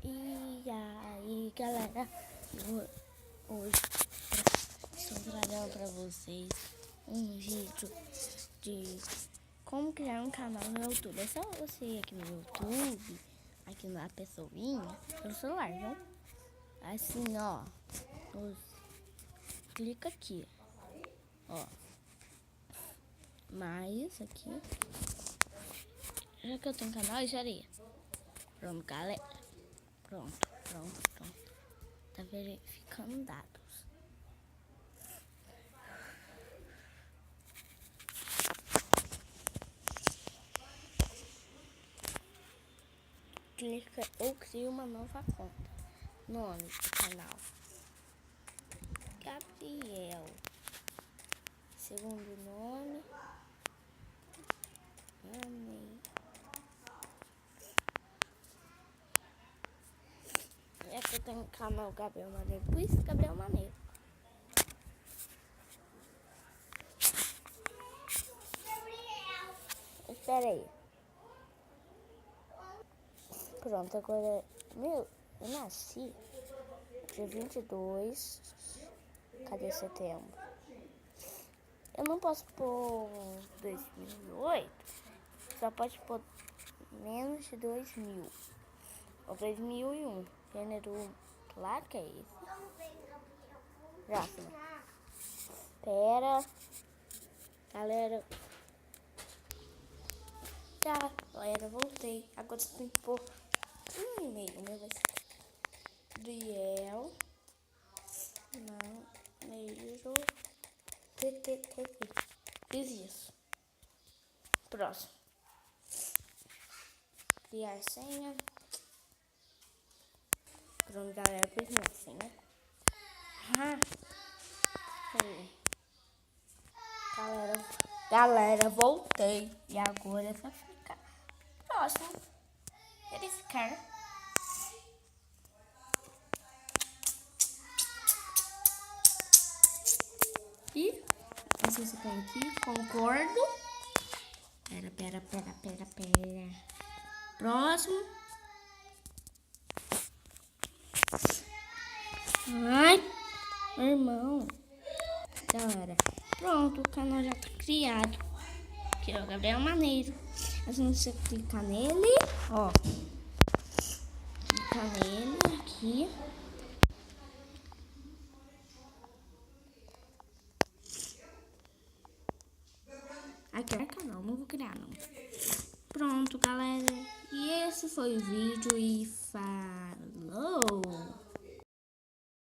E aí, galera, hoje estou trazendo para vocês um vídeo de como criar um canal no YouTube. É só você ir aqui no YouTube, aqui na pessoinha, pelo celular, viu? Assim, ó, clica aqui, ó, mais aqui. Já que eu tenho canal, eu já iria. Pronto, galera. Pronto. Tá verificando dados. Clica ou cria uma nova conta. Nome do canal: Gabriel. Segundo nome: Amei. É que eu tenho o canal Gabriel Maneiro, por isso Gabriel Maneiro. Espera aí. Pronto, agora... Meu, eu nasci dia 22. Cadê setembro? Eu não posso pôr 2008. Só pode pôr menos de 2000. Ou 2001. Gênero... Claro que é isso. Próximo. Pera. Galera, voltei. Agora você tem que pôr um e-mail. O meu vai ser Gabriel Maneiro TTTV. Fiz isso. Próximo. Criar senha. Pronto, galera, fiz minha senha. Galera, voltei. E agora é só ficar. Próximo. Verificar. E assim você põe aqui. Concordo. Pera. Próximo. Ai, meu irmão. Galera, pronto, o canal já tá criado. Aqui é o Gabriel Maneiro. Assim você clicar nele, ó. Clica nele aqui. Aqui é canal, não vou criar não. Pronto, galera. E esse foi o vídeo e